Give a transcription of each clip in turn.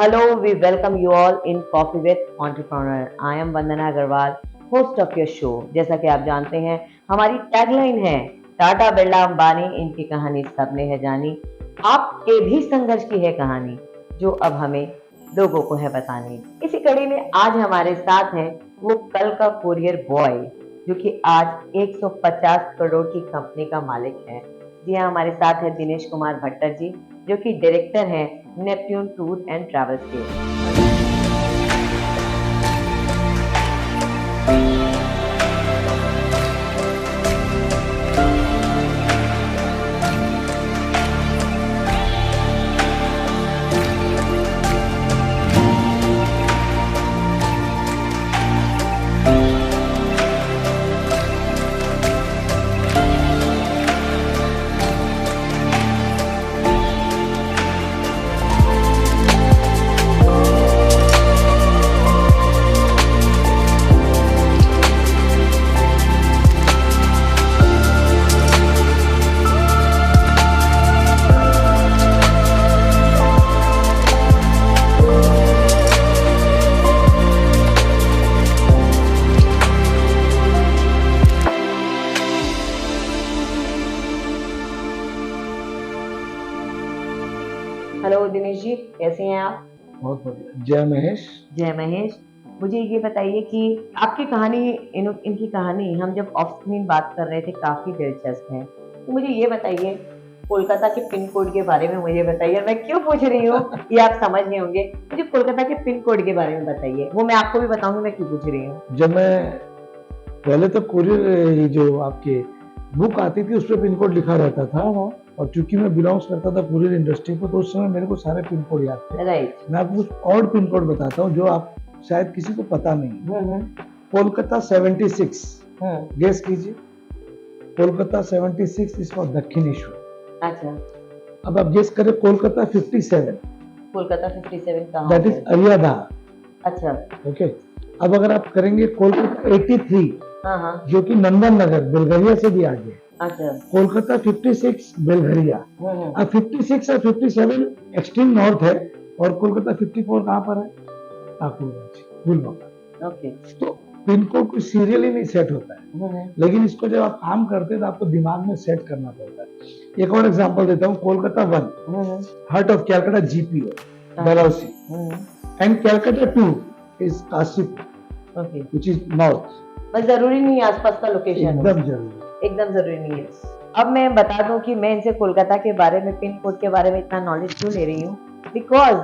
Hello, we welcome you all in Coffee with Entrepreneur. I am Vandana Agarwal, host of your show. जैसा कि आप जानते हैं, हमारी टैगलाइन है टाटा बिरला अंबानी, इनकी कहानी सबने है जानी। आपके भी संघर्ष की है कहानी, जो अब हमें लोगों को है बतानी। इसी कड़ी में आज हमारे साथ है वो कल का कुरियर बॉय, जो कि आज 150 करोड़ की कंपनी का मालिक है। जी हाँ, हमारे साथ है दिनेश कुमार भट्टर जी, जो कि डायरेक्टर हैं नेपट्यून टूर एंड ट्रैवल्स के। हेलो दिनेश जी, कैसे हैं आप? बहुत बढ़िया। जय महेश। जय महेश। मुझे ये बताइए कि आपकी कहानी, इनकी कहानी हम जब ऑफ स्क्रीन बात कर रहे थे, काफी दिलचस्प है। तो मुझे ये बताइए, कोलकाता के पिन कोड के बारे में मुझे बताइए। मैं क्यों पूछ रही हूँ ये आप समझ नहीं होंगे। मुझे कोलकाता के पिन कोड के बारे में बताइए, वो मैं आपको भी बताऊंगी मैं क्यों पूछ रही हूँ। जब मैं पहले तो कुरियर जो आपके बुक आती थी उस पर पिन कोड लिखा रहता था, और चूंकि मैं बिलोंग्स करता था कुरियर इंडस्ट्री को, तो उस समय मेरे को सारे पिन कोड याद थे। राइट। मैं आपको कुछ और पिन कोड बताता हूँ जो आप शायद किसी को पता नहीं। कोलकाता 76। गेस कीजिए। Kolkata 76 is for Dakshineswar. अच्छा। अब आप गेस करें कोलकाता 57। कोलकाता 57 कहाँ दैट इज है? अरियादा। अच्छा। ओके। अब अगर आप करेंगे कोलकाता 83, हाँ। जो कि नंदन नगर बेलघरिया से भी आगे। अच्छा। कोलकाता 56 बेलघरिया। अब 56 और 57 एक्सट्रीम नॉर्थ है, और कोलकाता 54 कहाँ पर है? गुलबर्गा। ओके। तो पिन कोड कोई सीरियली नहीं सेट होता है, लेकिन इसको जब आप काम करते हैं तो आपको दिमाग में सेट करना पड़ता है। एक और एग्जांपल देता हूँ। Kolkata 1 heart of Calcutta GPO Dalhousie, and Calcutta 2 is Kashipur, okay. Which is north. बस जरूरी नहीं है आसपास का लोकेशन हो। एकदम जरूरी। एकदम जरूरी नहीं है। अब मैं बता दूं कि मैं इनसे कोलकाता के बारे में, पिन कोड के बारे में इतना नॉलेज क्यों ले रही हूँ। बिकॉज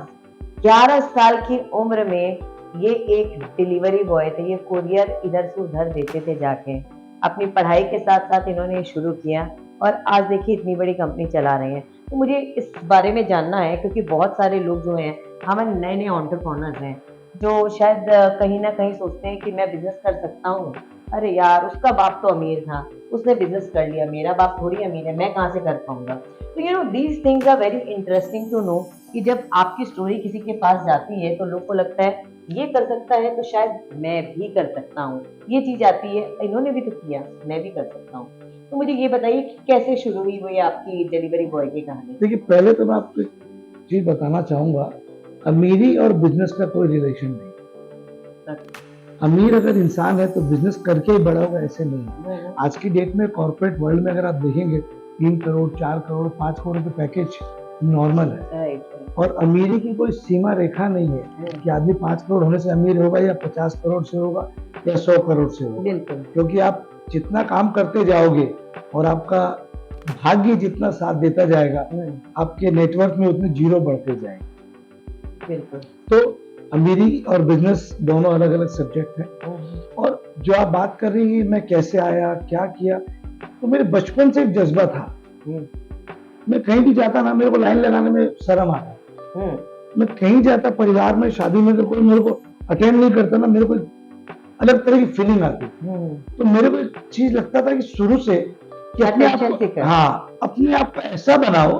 11 साल की उम्र में ये एक डिलीवरी बॉय थे। ये कुरियर इधर से उधर देते थे जाके। अपनी पढ़ाई के साथ साथ इन्होंने ये शुरू किया, और आज देखिए इतनी बड़ी कंपनी चला रहे हैं। तो मुझे इस बारे में जानना है, क्योंकि बहुत सारे लोग जो हैं, हमारे नए नए एंटरप्रेन्योर्स हैं, जो शायद कहीं ना कहीं सोचते हैं कि मैं बिजनेस कर सकता हूँ। अरे यार, उसका बाप तो अमीर था, उसने बिजनेस कर लिया, मेरा बाप थोड़ी अमीर है, मैं कहाँ से कर पाऊंगा। तो these things are very interesting to know, कि जब आपकी स्टोरी किसी के पास जाती है तो लोग को लगता है ये कर सकता है तो शायद मैं भी कर सकता हूँ। ये चीज आती है, इन्होंने भी तो किया, मैं भी कर सकता हूँ। तो मुझे ये बताइए कि कैसे शुरू हुई वो ये आपकी डिलीवरी बॉय की कहानी। देखिए, पहले तो मैं आपको एक चीज बताना चाहूंगा, अमीरी और बिजनेस का कोई रिलेशन नहीं। अमीर अगर इंसान है तो बिजनेस करके ही बड़ा होगा, ऐसे नहीं है। आज की डेट में कॉर्पोरेट वर्ल्ड में अगर आप देखेंगे 3 करोड़ 4 करोड़ 5 करोड़ के पैकेज नॉर्मल है, और अमीरी की कोई सीमा रेखा नहीं है कि आदमी 5 करोड़ होने से अमीर होगा, या 50 करोड़ से होगा, या 100 करोड़ से होगा। क्योंकि आप जितना काम करते जाओगे और आपका भाग्य जितना साथ देता जाएगा, आपके नेटवर्क में उतने जीरो बढ़ते जाएंगे। बिल्कुल। तो अमीरी और बिजनेस दोनों अलग अलग सब्जेक्ट हैं। और जो आप बात कर रही है मैं कैसे आया, क्या किया, तो मेरे बचपन से एक जज्बा था। मैं कहीं भी जाता ना, मेरे को लाइन लगाने में शर्म आता। मैं कहीं जाता परिवार में, शादी में, कोई मेरे को अटेंड नहीं करता ना, मेरे को अलग तरह की फीलिंग आती। तो मेरे को एक चीज लगता था कि शुरू से कि अपने आप को ऐसा बनाओ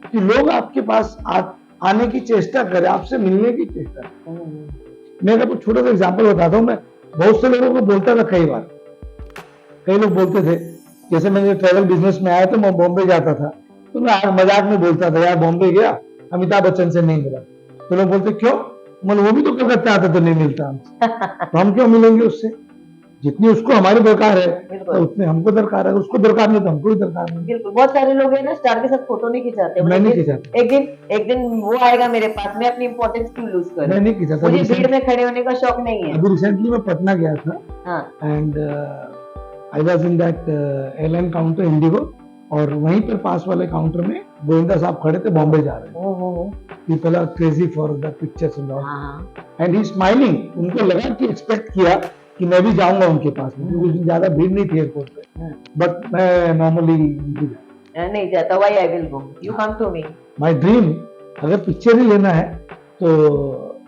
कि लोग आपके पास आने की चेष्टा करे, आपसे मिलने की चेष्टा करे। मैं आपको छोटा सा एग्जांपल बताता हूँ। मैं बहुत से लोगों को बोलता था, कई लोग बोलते थे, जैसे मैं ट्रैवल बिजनेस में आया तो मैं बॉम्बे जाता था, तो मैं मजाक में बोलता था, यार बॉम्बे गया, अमिताभ बच्चन से नहीं मिला। तो लोग बोलते क्यों, मतलब वो भी तो कलकत्ता आता तो नहीं मिलता हमसे, तो हम क्यों मिलेंगे उससे, जितनी उसको हमारी दरकार है बिल्कुल तो उतने हमको दरकार है, उसको दरकार नहीं तो हमको भी दरकार नहीं। बिल्कुल। बहुत सारे लोग हैं ना स्टार के साथ फोटो नहीं खिंचाते, मैं बोले नहीं कि खिंचाता, एक दिन वो आएगा मेरे पास, मैं अपनी इंपॉर्टेंस क्यों लूज मैं करूं, नहीं खिंचाता। मुझे भीड़ में खड़े होने का शौक नहीं है। अभी रिसेंटली मैं पटना गया था हाँ and I was in that airline counter Indigo, और वहीं पर पास वाले काउंटर में गोविंदा साहब खड़े थे, बॉम्बे जा रहे थे। ओहो people are crazy for the pictures and all, हाँ एंड ही स्माइलिंग, उनको लगा कि एक्सपेक्ट किया कि मैं भी जाऊंगा उनके पास में, क्योंकि उस दिन ज्यादा भीड़ नहीं थी एयरपोर्ट पे, बट मैं नॉर्मली नहीं जाता। नहीं जाता, why I will go, you come to me. My dream, अगर पिक्चर ही लेना है तो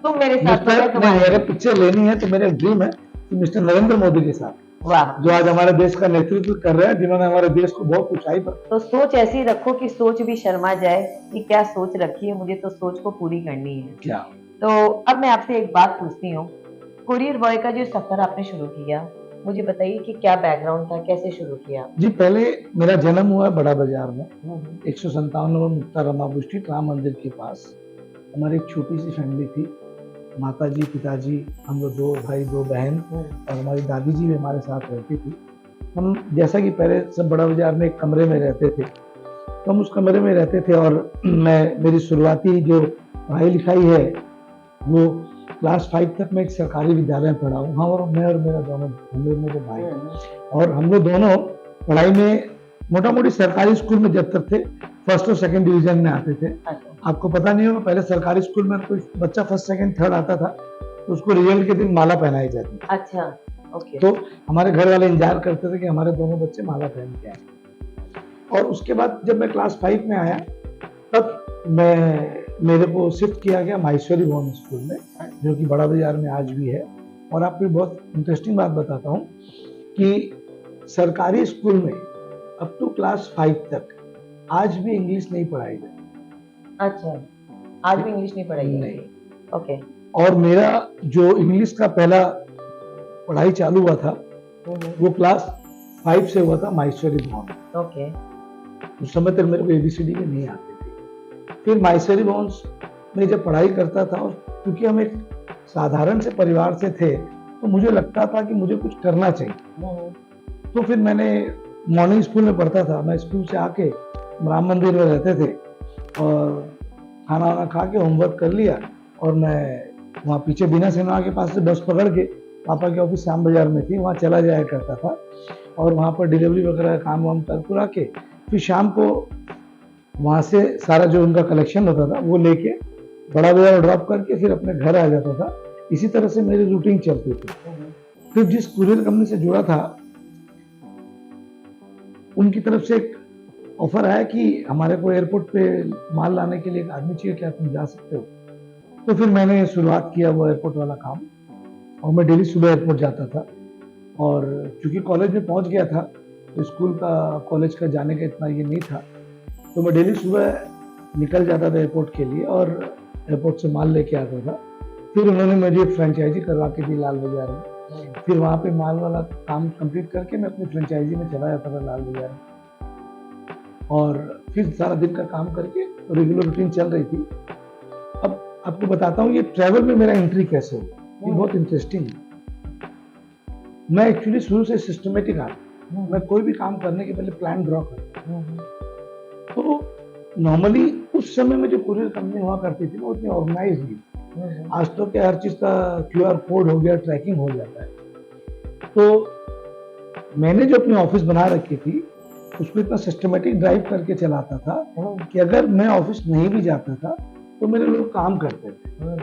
तुम मेरे साथ तो मैं नहीं, तुम्हारे अगर पिक्चर लेनी है तो मेरा ड्रीम है कि मिस्टर नरेंद्र मोदी के साथ, वाह। जो आज हमारे देश का नेतृत्व कर रहे हैं, जिन्होंने हमारे देश को बहुत ऊंचाई पर। तो सोच ऐसी रखो कि सोच भी शर्मा जाए कि क्या सोच रखी है, मुझे तो सोच को पूरी करनी है। क्या तो अब मैं आपसे एक बात पूछती हूँ, कुरियर बॉय का जो सफर आपने शुरू किया, मुझे बताइए कि क्या बैकग्राउंड था, कैसे शुरू किया। जी, पहले मेरा जन्म हुआ बड़ा बाजार में, 157 नंबर मुक्ता रमाबू स्ट्रीट, राम मंदिर के पास। हमारी एक छोटी सी फैमिली थी, माता जी, पिताजी, हम लोग 2 भाई 2 बहन, और हमारी दादी जी भी हमारे साथ रहती थी। हम जैसा कि पहले सब बड़ा बाजार में एक कमरे में रहते थे, तो हम उस कमरे में रहते थे, और मेरी शुरुआती जो पढ़ाई लिखाई है वो क्लास 5 तक मैं एक सरकारी विद्यालय में पढ़ा हूँ। हाँ, और मैं और मेरा दोनों, हम लोग मेरे भाई, और हम लोग दोनों पढ़ाई में मोटा मोटी सरकारी स्कूल में जब तक थे फर्स्ट और सेकंड डिवीजन में आते थे। आपको पता नहीं होगा, पहले सरकारी स्कूल में कोई बच्चा फर्स्ट सेकंड थर्ड आता था तो उसको रिजल्ट के दिन माला पहनाई जाती थी। अच्छा ओके। तो हमारे घर वाले इंतजार करते थे कि हमारे दोनों बच्चे माला पहन के आए। और उसके बाद जब मैं क्लास 5 में आया तब मेरे को शिफ्ट किया गया माहेश्वरी भवन स्कूल में, जो कि बड़ा बाजार में आज भी है। और आपको एक बहुत इंटरेस्टिंग बात बताता हूँ कि सरकारी स्कूल में अप टू क्लास 5 तक आज भी इंग्लिश नहीं पढ़ाई जाती। अच्छा, आज भी इंग्लिश नहीं पढ़ाई नहीं। ओके। और मेरा जो इंग्लिश का पहला पढ़ाई चालू हुआ था वो क्लास 5 से हुआ था माहेश्वरी भवन। ओके। उस समय तक मेरे को ABCD भी नहीं आते थे। फिर माहेश्वरी भवन में जब पढ़ाई करता था, और क्योंकि हम एक साधारण से परिवार से थे तो मुझे लगता था कि मुझे कुछ करना चाहिए। तो फिर मैंने मॉर्निंग स्कूल में पढ़ता था। मैं स्कूल से आके राम मंदिर में रहते थे, और खाना वाना खा के होमवर्क कर लिया, और मैं वहाँ पीछे बिना सिनेमा के पास से बस पकड़ के, पापा की ऑफिस श्याम बाजार में थी, वहाँ चला जाया करता था, और वहाँ पर डिलीवरी वगैरह काम वाम कर पुरा के फिर शाम को वहाँ से सारा जो उनका कलेक्शन होता था वो लेके बड़ा बाजार ड्रॉप करके फिर अपने घर आ जाता था। इसी तरह से मेरी रूटीन चलती थी। फिर जिस कुरियर कंपनी से जुड़ा था उनकी तरफ से एक ऑफर आया कि हमारे को एयरपोर्ट पे माल लाने के लिए एक आदमी चाहिए, क्या तुम जा सकते हो? तो फिर मैंने शुरुआत किया वो एयरपोर्ट वाला काम, और मैं डेली सुबह एयरपोर्ट जाता था। और चूंकि कॉलेज में पहुंच गया था तो स्कूल का कॉलेज का जाने का इतना ये नहीं था, तो मैं डेली सुबह निकल जाता था एयरपोर्ट के लिए और एयरपोर्ट से माल लेके आता था। फिर उन्होंने मुझे फ्रेंचाइजी करवा के दी लाल बाजार में। फिर वहाँ पे माल वाला काम कंप्लीट करके मैं अपनी फ्रेंचाइजी में चला जाता था लाल बाजार में, और फिर सारा दिन का काम करके रेगुलर रूटीन चल रही थी। अब आपको बताता हूँ ये ट्रैवल में मेरा एंट्री कैसे हुआ, ये बहुत इंटरेस्टिंग है। मैं एक्चुअली शुरू से सिस्टमेटिक आदमी, मैं कोई भी काम करने के पहले प्लान ड्रॉ करता हूँ। तो नॉर्मली उस समय में जो कुरियर कंपनी हुआ करती थी ना, उतनी ऑर्गेनाइज नहीं। आज तो क्या हर चीज का QR कोड हो गया, ट्रैकिंग हो जाता है। तो मैंने जो अपनी ऑफिस बना रखी थी उसको इतना सिस्टमेटिक ड्राइव करके चलाता था कि अगर मैं ऑफिस नहीं भी जाता था तो मेरे लोग काम करते थे।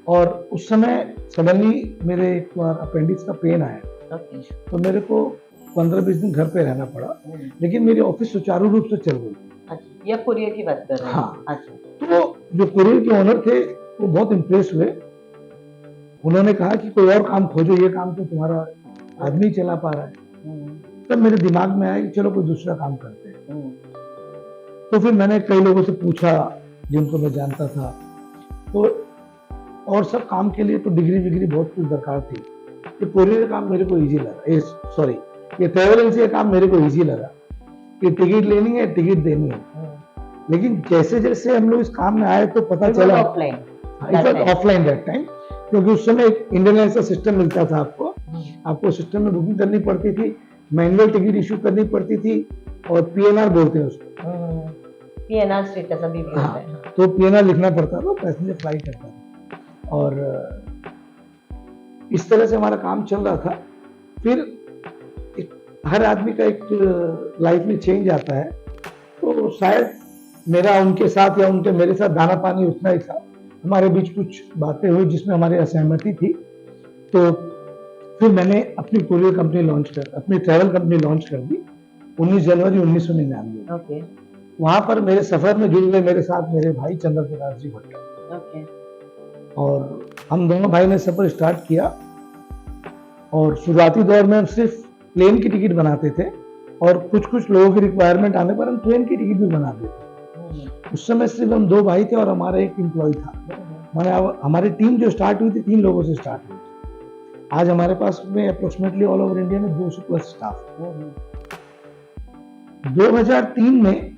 और उस समय सडनली मेरे एक बार अपेंडिक्स का पेन आया, तो मेरे को 15-20 दिन घर पे रहना पड़ा, लेकिन मेरी ऑफिस सुचारू रूप से चल रही थी। ये कुरियर की बात कर रहे हैं? हाँ। अच्छा। तो जो कुरियर के ओनर थे वो बहुत इम्प्रेस हुए। उन्होंने कहा कि कोई और काम खोजो, ये काम तो तुम्हारा आदमी चला पा रहा है। तब मेरे दिमाग में आया कि चलो कोई दूसरा काम करते हैं। तो फिर मैंने कई लोगों से पूछा जिनको मैं जानता था, तो और सब काम के लिए तो डिग्री विग्री बहुत कुछ दरकार थी। ये कुरियर का काम मेरे को इजी लगा, ये ट्रैवल एजेंसी का काम मेरे को इजी लगा कि टिकट लेनी है, टिकट देनी है। लेकिन जैसे जैसे हम लोग इस काम में आए तो पता चला it was offline that time, क्योंकि उस समय एक इंडियन एयरलाइंस का सिस्टम मिलता था आपको सिस्टम में बुकिंग करनी पड़ती थी, मैनुअल टिकट इशू करनी पड़ती थी, और पीएनआर बोलते हैं उसको, पीएनआर स्टेटस अभी भी होता है। तो पीएनआर लिखना पड़ता था, पैसेंजर फ्लाई करता था, और इस तरह से हमारा काम चल रहा था। फिर हर आदमी का एक लाइफ में चेंज आता है, तो शायद मेरा उनके साथ या उनके मेरे साथ दाना पानी उतना ही था, हमारे बीच कुछ बातें हुई जिसमें हमारी असहमति थी। तो फिर मैंने अपनी कोरियर कंपनी अपनी ट्रैवल कंपनी लॉन्च कर दी 19 जनवरी 1999। ओके। वहां पर मेरे सफर में जुड़ गए मेरे साथ मेरे भाई चंद्र प्रकाश जी भट्ट। ओके। और हम दोनों भाई ने सफर स्टार्ट किया, और शुरुआती दौर में हम सिर्फ प्लेन की टिकट बनाते थे, और कुछ कुछ लोगों की रिक्वायरमेंट आने पर हम ट्रेन की टिकट भी बनाते थे। उस समय सिर्फ हम 2 भाई थे और हमारा एक एम्प्लॉय था। मैंने हमारी टीम जो स्टार्ट हुई थी 3 लोगों से स्टार्ट हुई थी। आज हमारे पास में अप्रोक्सीमेटली ऑल ओवर इंडिया में 200 प्लस स्टाफ। 2003 में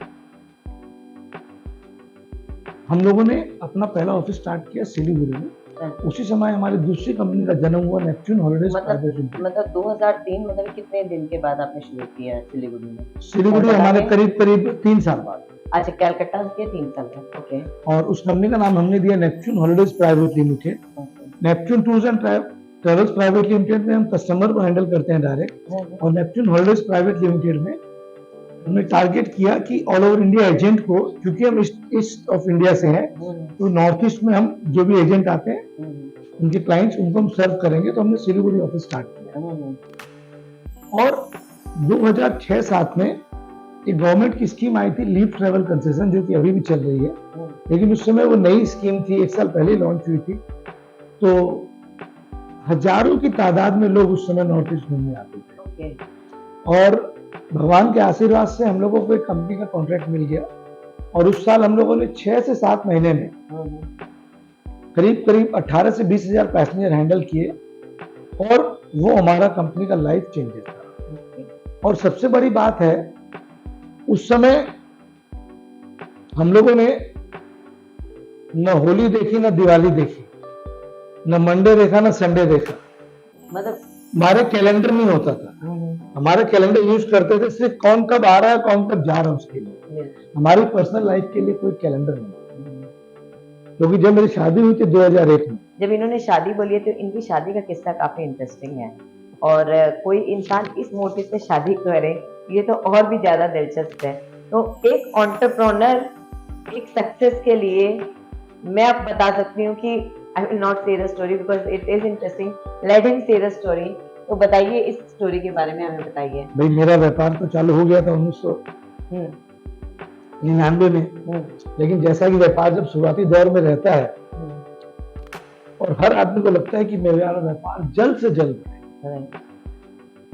हम लोगों ने अपना पहला ऑफिस स्टार्ट किया सिलीगुड़ी में। उसी समय हमारी दूसरी कंपनी का जन्म हुआ, नेपच्यून हॉलिडेज प्राइवेट लिमिटेड। मतलब 2003 मतलब कितने दिन के बाद आपने शुरू किया सिलीगुड़ी में? सिलीगुड़ी हमारे करीब 3 साल बाद। अच्छा, कलकत्ता के 3 साल बाद। ओके। और उस कंपनी का नाम हमने दिया Neptune holidays private limited. Neptune tours and travels private limited में हम कस्टमर को हैंडल करते हैं डायरेक्ट, और नेपच्यून हॉलिडेज प्राइवेट लिमिटेड में हमने टारगेट किया कि ऑल ओवर इंडिया एजेंट को, क्योंकि हम ईस्ट ऑफ इंडिया से हैं, तो नॉर्थ ईस्ट में हम जो भी एजेंट आते हैं उनके क्लाइंट्स, उनको हम सर्व करेंगे। तो हमने सिलीगुड़ी ऑफिस स्टार्ट किया। और 2006-07 में एक गवर्नमेंट की स्कीम आई थी लीव ट्रेवल कंसेशन, जो कि अभी भी चल रही है, लेकिन उस समय वो नई स्कीम थी, 1 साल पहले लॉन्च हुई थी। तो हजारों की तादाद में लोग उस समय नॉर्थ ईस्ट घूमने आते थे, और भगवान के आशीर्वाद से हम लोगों को एक कंपनी का कॉन्ट्रैक्ट मिल गया, और उस साल हम लोगों ने 6 से 7 महीने में करीब 18 से 20 हजार पैसेंजर हैंडल किए, और वो हमारा कंपनी का लाइफ चेंजर था। और सबसे बड़ी बात है, उस समय हम लोगों ने न होली देखी, न दिवाली देखी, न मंडे देखा, न संडे देखा। मतलब हमारे कैलेंडर नहीं होता था। हमारे कैलेंडर यूज करते थे सिर्फ कौन कब आ रहा है, कौन कब जा रहा है उसके लिए। हमारी पर्सनल लाइफ के लिए कोई कैलेंडर नहीं। क्योंकि जब मेरी शादी हुई थी 2001 में। जब इन्होंने शादी बोली है, तो इनकी शादी का किस्सा काफी इंटरेस्टिंग है, और कोई इंसान इस मोटिव से शादी करे, ये तो और भी ज्यादा दिलचस्प है। तो एक एंटरप्रेन्योर, एक सक्सेस के लिए मैं अब बता सकती हूँ कि आई विल नॉट से the story because it is interesting, let him से द स्टोरी। तो बताइए इस स्टोरी के बारे में, हमें बताइए। भाई, मेरा व्यापार तो चालू हो गया था 1999 में, लेकिन जैसा कि व्यापार जब शुरुआती दौर में रहता है, और हर आदमी को लगता है कि मेरा व्यापार जल्द से जल्द बढ़े।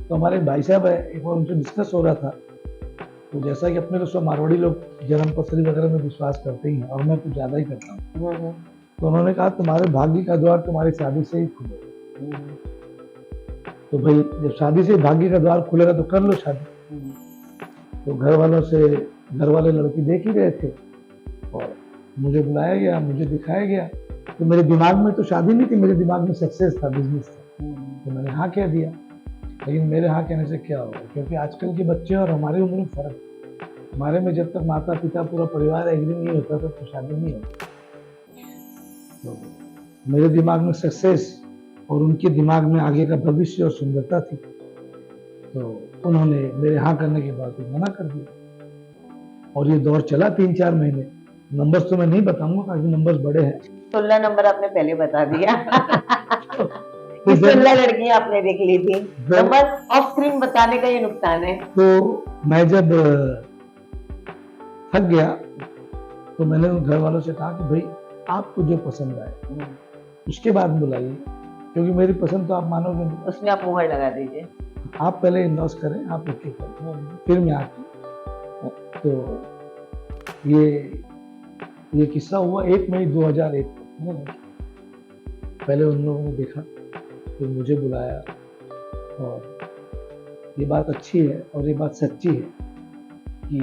तो हमारे भाई साहब है, एक बार उनसे डिस्कस हो रहा था, तो जैसा कि अपने को मारवाड़ी लोग जन्म पत्री वगैरह में विश्वास करते ही हैं, और मैं कुछ ज्यादा ही करता हूँ। तो उन्होंने कहा तुम्हारे भाग्य का द्वार तुम्हारी शादी से ही खुलेगा। तो भाई, जब शादी से भाग्य का द्वार खुलेगा तो कर लो शादी। तो घर वाले लड़की देख ही रहे थे, और मुझे बुलाया गया, मुझे दिखाया गया। तो मेरे दिमाग में तो शादी नहीं थी, मेरे दिमाग में सक्सेस था, बिजनेस था। तो मैंने हाँ कह दिया। लेकिन मेरे हाँ कहने से क्या होगा, क्योंकि आजकल के बच्चे और हमारी उम्र में फर्क। हमारे में जब तक माता पिता पूरा परिवार एग्री नहीं होता था, तो शादी नहीं होती। तो मेरे दिमाग में सक्सेस और उनके दिमाग में आगे का भविष्य और सुंदरता थी। तो उन्होंने मेरे हाँ करने के बाद मना कर दिया, और ये दौर चला 3-4 महीने। नंबर्स तो मैं नहीं बताऊंगा, काफी नंबर्स बड़े हैं। 16 नंबर आपने पहले बता दिया। 16 लड़कियां आपने देख ली थी। नंबर ऑफ स्क्रीन बताने का ये नुकसान है। तो मैं जब थक गया, तो मैंने उन घर वालों से कहा कि भाई, आपको जो पसंद आए उसके बाद बुलाइए, क्योंकि मेरी पसंद तो आप मानोगे नहीं। उसमें आप मुहर लगा दीजिए। आप पहले इन्वेस्ट करें, आप ओके करें, फिर मैं आके। तो ये किस्सा हुआ 1 मई 2001 को। पहले उन लोगों ने देखा, फिर मुझे बुलाया, और ये बात अच्छी है और ये बात सच्ची है कि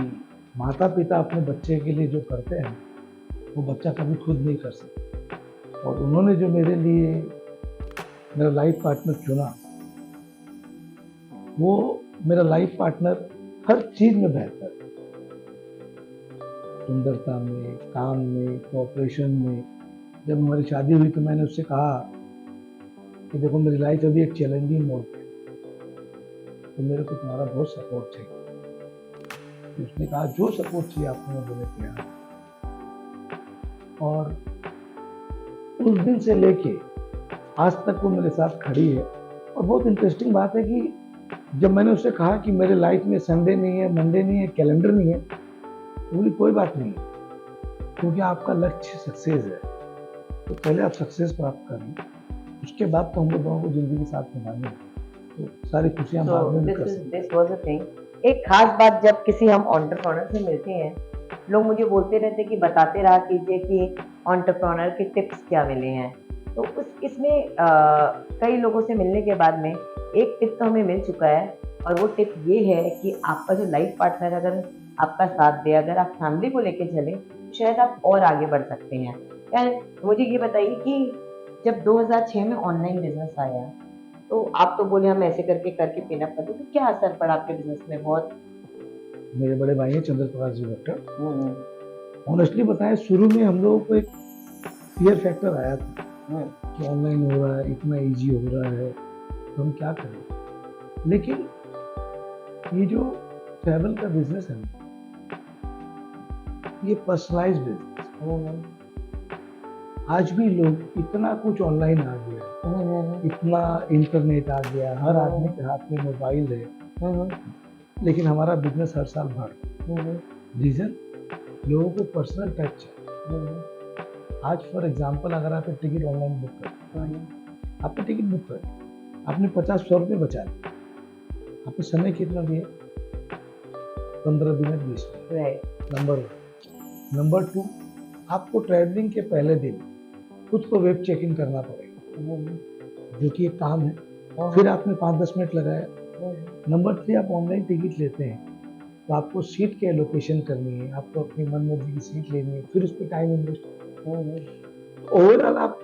माता पिता अपने बच्चे के लिए जो करते हैं, वो बच्चा कभी खुद नहीं कर सकता। और उन्होंने जो मेरे लिए मेरा लाइफ पार्टनर चुना, वो मेरा लाइफ पार्टनर हर चीज में बेहतर है, सुंदरता में, काम में, कोऑपरेशन में। जब हमारी शादी हुई तो मैंने उससे कहा कि देखो मेरी लाइफ अभी एक चैलेंजिंग मोड पे है, तो मेरे को तुम्हारा बहुत सपोर्ट चाहिए। तो उसने कहा जो सपोर्ट चाहिए आपको मैं देने तैयार हूं। और उस दिन से लेके आज तक वो मेरे साथ खड़ी है। और बहुत इंटरेस्टिंग बात है कि जब मैंने उससे कहा कि मेरे लाइफ में संडे नहीं है, मंडे नहीं है, कैलेंडर नहीं है, तो बोली कोई बात नहीं है, क्योंकि आपका लक्ष्य सक्सेस है, तो पहले आप सक्सेस प्राप्त करें, उसके बाद तो हम लोग दोनों को जिंदगी के साथ निभानी है, तो सारी खुशियां बाद में भी कर सकते हैं। This was a thing. एक खास बात, जब किसी हम एंटरप्रेन्योर से मिलते हैं, लोग मुझे बोलते रहते हैं कि बताते रहा कीजिए कि एंटरप्रेन्योर के टिप्स क्या मिले हैं। तो उस इसमें कई लोगों से मिलने के बाद में एक टिप तो हमें मिल चुका है, और वो टिप ये है कि आपका जो लाइफ पार्टनर अगर आपका साथ दे, अगर आप फैमिली को लेके चलें, तो शायद आप और आगे बढ़ सकते हैं। यार मुझे ये बताइए कि जब 2006 में ऑनलाइन बिजनेस आया, तो आप तो बोले हम ऐसे करके करके पिनअप करते, तो क्या असर पड़ा आपके बिजनेस में? बहुत मेरे बड़े भाई हैं चंद्र प्रकाश जी डॉक्टर। ऑनेस्टली बताएं, शुरू में हम लोगों को एक फियर फैक्टर आया था कि ऑनलाइन हो रहा है, इतना इजी हो रहा है, तो हम क्या करें। लेकिन ये जो ट्रैवल का बिजनेस है, ये पर्सनलाइज बिजनेस, आज भी लोग इतना कुछ ऑनलाइन आ गया, इतना इंटरनेट आ गया, हर आदमी के हाथ में मोबाइल है, लेकिन हमारा बिजनेस हर साल बढ़ रहा है। रीजन, लोगों को पर्सनल टच है। आज फॉर एग्जांपल अगर आप एक टिकट ऑनलाइन बुक करते, आपने टिकट बुक कर, आपने 50-100 रुपये बचा लिए, आपने समय कितना दिया? 15 मिनट 20 मिनट। नंबर 1। नंबर 2, आपको ट्रैवलिंग के पहले दिन खुद को वेब चेक इन करना पड़ेगा, जो कि एक काम है। फिर आपने 5-10 मिनट लगाया। नंबर 3, आप ऑनलाइन टिकट लेते हैं तो आपको सीट के एलोकेशन करनी है, आपको अपनी मन मर्जी की सीट लेनी है, फिर उस पर टाइम इन्वेस्ट। ओवरऑल आप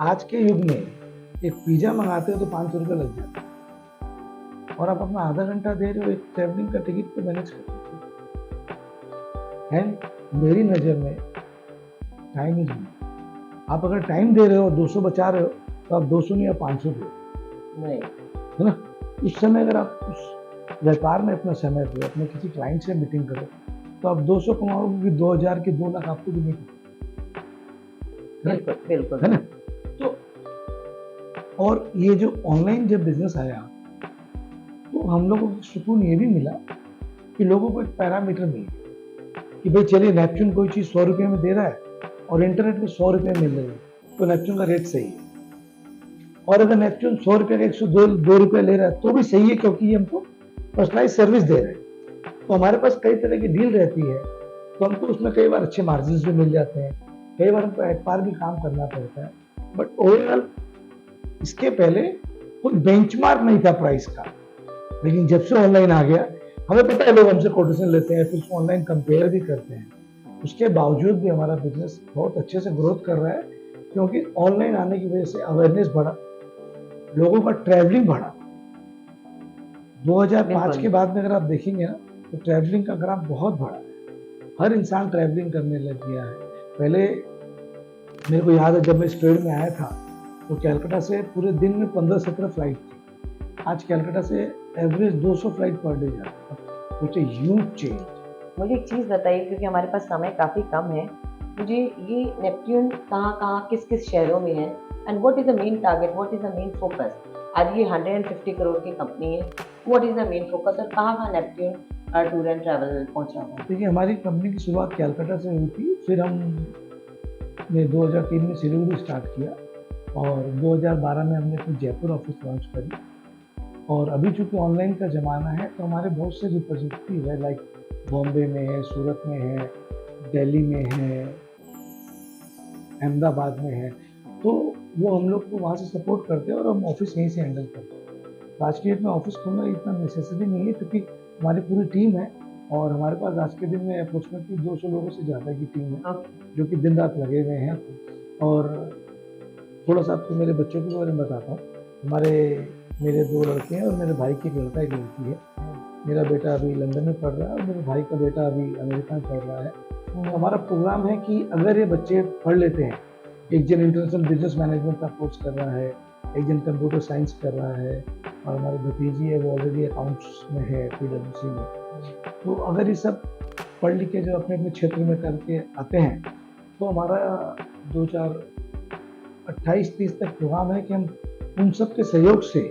आज के युग में एक पिज्जा मंगाते हो तो 500 रुपये लग जाते हैं, और आप अपना आधा घंटा दे रहे हो एक ट्रैवलिंग का टिकट पे मैनेज करते हैं। मेरी नज़र में टाइम इज मनी। आप अगर टाइम दे रहे हो, 200 बचा रहे हो, तो आप 200 नहीं, आप 500 दो, नहीं है ना। उस समय अगर आप उस व्यापार में अपना समय दो, अपने किसी क्लाइंट से मीटिंग करो, तो आप 200 कमाओगे कि 2000 के 2 लाख आपको भी नहीं बिल्कुल बिल्कुल, है ना। तो और ये जो ऑनलाइन जब बिजनेस आया, तो हम लोगों को सुकून ये भी मिला कि लोगों को एक पैरामीटर मिल गया कि भाई चलिए नेपच्यून कोई चीज़ 100 रुपये में दे रहा है और इंटरनेट में 100 रुपये मिल रही है, तो नेपच्यून का रेट सही है। और अगर नेपच्यून 100 रुपये का 102 रुपये ले रहा है तो भी सही है, क्योंकि ये हमको पर्सनलाइज सर्विस दे रहे हैं। तो हमारे पास कई तरह की डील रहती है, तो हमको उसमें कई बार अच्छे मार्जिन भी मिल जाते हैं, कई बार हमको एट पार भी काम करना पड़ता है। बट ओवरऑल इसके पहले कोई बेंचमार्क नहीं था प्राइस का, लेकिन जब से ऑनलाइन आ गया, हमें पता है लोग हमसे कोटेशन लेते हैं, फिर उसको ऑनलाइन कंपेयर भी करते हैं। उसके बावजूद भी हमारा बिजनेस बहुत अच्छे से ग्रोथ कर रहा है, क्योंकि ऑनलाइन आने की वजह से अवेयरनेस बढ़ा, लोगों का ट्रैवलिंग बढ़ा। 2005 के बाद में अगर आप देखेंगे ना, तो ट्रैवलिंग का ग्राफ बहुत बढ़ा है, हर इंसान ट्रैवलिंग करने लग गया है। पहले मेरे को याद है जब मैं इस ट्रेड में आया था, तो कैलकाटा से पूरे दिन में 15-17 फ्लाइट थी। आज कैलकाटा से एवरेज 200 फ्लाइट पर डे जाती है। कुछ ह्यूज चेंज। मुझे एक चीज़ बताइए, क्योंकि हमारे पास समय काफ़ी कम है, मुझे ये नेपट्यून कहाँ किस किस शहरों में है, and what is the main target, what is the main focus? आज ये 150 करोड़ की कंपनी है, what is the main focus, और कहाँ नेपट्यून टूर एंड ट्रैवल पहुँचा हुआ है? देखिए, हमारी कंपनी की शुरुआत कैलकाटा से हुई थी, फिर हमने 2003 में सिलीगुड़ी स्टार्ट किया, और 2012 में हमने अपनी जयपुर ऑफिस लॉन्च करी। और अभी चूँकि ऑनलाइन का ज़माना है, तो हमारे बहुत से रिप्रेजेंटेटिव है, लाइक बॉम्बे में है, सूरत में है, दिल्ली में है, अहमदाबाद में है, तो वो हम लोग को वहाँ से सपोर्ट करते हैं और हम ऑफिस यहीं से हैंडल करते हैं। तो आज के डेट में ऑफिस खोलना इतना नेसेसरी नहीं है, क्योंकि हमारी पूरी टीम है, और हमारे पास आज के दिन में अप्रोक्सीमेटली 200 लोगों से ज़्यादा की टीम है, जो कि दिन रात लगे हुए हैं। और थोड़ा सा आपको मेरे बच्चों के बारे में बताता हूँ। मेरे 2 लड़के हैं और मेरे भाई की एक लड़का एक लड़की है। मेरा बेटा अभी लंदन में पढ़ रहा है और मेरे भाई का बेटा अभी अमेरिका में पढ़ रहा है। तो हमारा प्रोग्राम है कि अगर ये बच्चे पढ़ लेते हैं, एक जन इंटरनेशनल बिजनेस मैनेजमेंट का कोर्स कर रहा है, एक जन कंप्यूटर साइंस कर रहा है और हमारी भतीजी है वो ऑलरेडी अकाउंट्स में है PwC में। तो अगर ये सब पढ़ लिख के जो अपने अपने क्षेत्र में करके आते हैं तो हमारा 2028-30 तक प्रोग्राम है कि हम उन सब के सहयोग से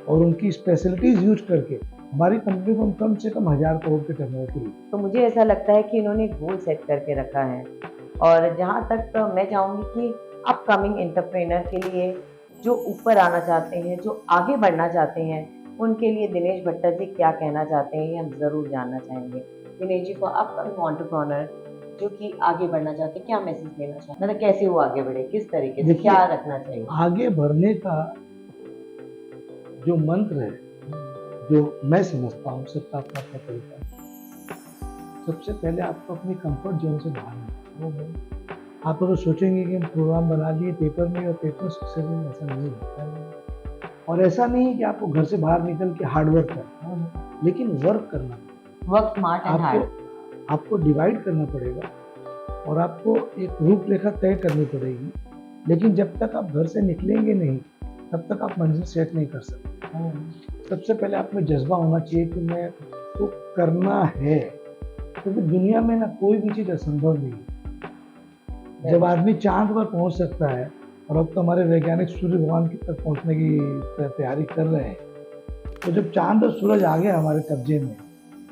और उनकी स्पेशलिटीज यूज करके हमारी कंपनी को हम कम से कम 1000 करोड़ के टर्नओवर की। तो मुझे ऐसा लगता है कि इन्होंने गोल सेट करके रखा है और जहाँ तक तो मैं चाहूँगी कि अपकमिंग एंटरप्रेनर के लिए जो ऊपर आना चाहते हैं, जो आगे बढ़ना चाहते हैं, उनके लिए दिनेश भट्टर जी क्या कहना चाहते हैं ये हम ज़रूर जानना चाहेंगे। Dinesh ji, for upcoming entrepreneur जो कि आगे बढ़ना चाहते हैं, क्या मैसेज देना चाहते हैं? मतलब कैसे वो आगे बढ़े, किस तरीके से, देखिए, क्या रखना चाहिए? आगे बढ़ने का जो मंत्र है, जो मैं समझता हूँ, सबका अपना अपना तरीका है। सबसे पहले आपको अपनी कंफर्ट जोन से बाहर निकलना। आप अगर सोचेंगे कि हम प्रोग्राम बना लिए पेपर में और पेपर सक्सेसफुल, ऐसा नहीं होता है। और ऐसा नहीं है कि आपको घर से बाहर निकल के हार्ड वर्क करना, लेकिन वर्क करना, वर्क स्मार्ट एंड हार्ड। आपको डिवाइड करना पड़ेगा और आपको एक रूपरेखा तय करनी पड़ेगी। लेकिन जब तक आप घर से निकलेंगे नहीं तब तक आप मंजिल सेट नहीं कर सकते। सबसे पहले आप में जज्बा होना चाहिए कि मैं तो करना है, क्योंकि दुनिया में ना कोई भी चीज़ असंभव नहीं है। जब आदमी चांद पर पहुंच सकता है और अब तो हमारे वैज्ञानिक सूर्य भगवान की तक पहुंचने की तैयारी कर रहे हैं, तो जब चांद और सूरज आ गया हमारे कब्जे में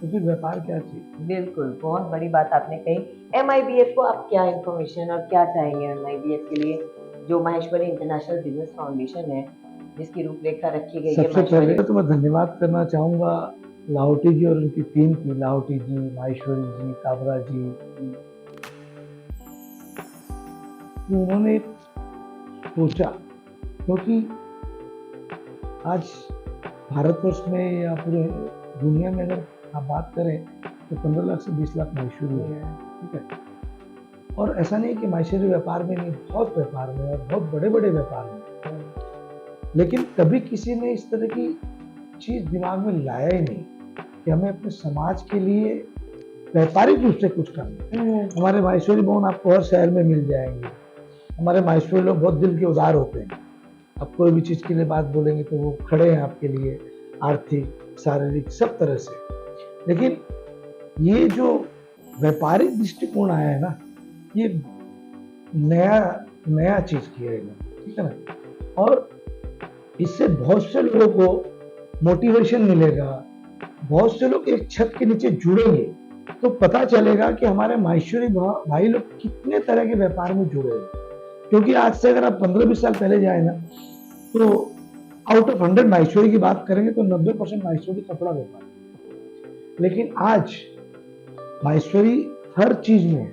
तो फिर व्यापार क्या चाहिए। बिल्कुल, बहुत बड़ी बात आपने कही। MIBF को आप क्या इन्फॉर्मेशन और क्या चाहेंगे MIBF के लिए, जो माहेश्वरी इंटरनेशनल बिजनेस फाउंडेशन है जिसकी रूपरेखा रखी गई है? सबसे पहले तो मैं धन्यवाद करना चाहूँगा लाहौटी जी और उनकी टीम की, लाहौटी जी, माहेश्वरी जी, काबरा जी, कि उन्होंने सोचा, क्योंकि आज भारतवर्ष में या पूरे दुनिया में अगर आप बात करें तो 15 लाख से 20 लाख माहेश्वरी है, ठीक है। और ऐसा नहीं कि माहेश्वरी व्यापार में नहीं, बहुत व्यापार में और बहुत बड़े बड़े व्यापार में, लेकिन कभी किसी ने इस तरह की चीज दिमाग में लाया ही नहीं कि हमें अपने समाज के लिए व्यापारिक रूप से कुछ करना। हमारे माहेश्वरी भवन आपको हर शहर में मिल जाएंगे। हमारे माहेश्वरी लोग बहुत दिल के उदार होते हैं। आप कोई भी चीज के लिए बात बोलेंगे तो वो खड़े हैं आपके लिए, आर्थिक, शारीरिक, सब तरह से। लेकिन ये जो व्यापारिक दृष्टिकोण आया है ना, ये नया चीज किया है, ठीक है ना। और इससे बहुत से लोगों को मोटिवेशन मिलेगा, बहुत से लोग एक छत के नीचे जुड़ेंगे तो पता चलेगा कि हमारे माहेश्वरी भाई लोग कितने तरह के व्यापार में जुड़े हैं। क्योंकि आज से अगर आप 15-20 साल पहले जाए ना तो आउट ऑफ 100 माहेश्वरी की बात करेंगे तो 90% माहेश्वरी कपड़ा व्यापार। लेकिन आज माहेश्वरी हर चीज में,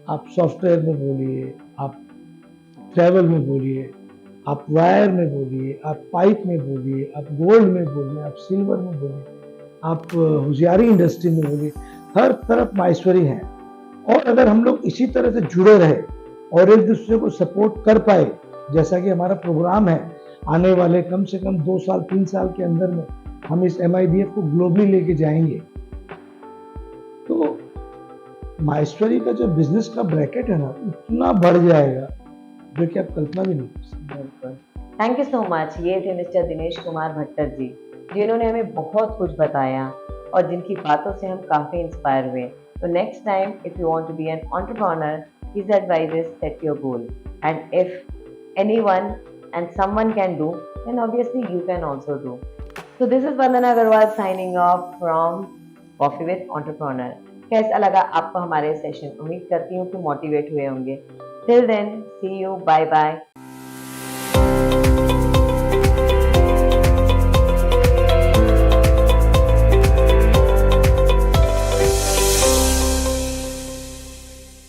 आप सॉफ्टवेयर में बोलिए, आप ट्रैवल में बोलिए, आप वायर में बोलिए, आप पाइप में बोलिए, आप गोल्ड में बोलिए, आप सिल्वर में बोलिए, आप होशियारी इंडस्ट्री में बोलिए, हर तरफ माहेश्वरी है। और अगर हम लोग इसी तरह से जुड़े रहे और एक दूसरे को सपोर्ट कर पाए, जैसा कि हमारा प्रोग्राम है, आने वाले कम से कम 2 साल 3 साल के अंदर में हम इस MIBF को ग्लोबली लेके जाएंगे, तो माहेश्वरी का जो बिजनेस का ब्रैकेट है ना, इतना बढ़ जाएगा जो कि आप कल्पना भी नहीं कर सकते। Thank you so much. ये थे मिस्टर दिनेश कुमार भट्टर जी, जिन्होंने हमें बहुत कुछ बताया और जिनकी बातों से हम काफ़ी इंस्पायर हुए। तो next time if you want to be an entrepreneur, his advice is set your goal, and if anyone and someone can do, then obviously you can also do. So this is Vandana Agarwal signing off from Coffee with Entrepreneur. कैसा लगा आपको हमारे session? उम्मीद करती हूँ कि motivate हुए होंगे। Till then, see you, bye bye.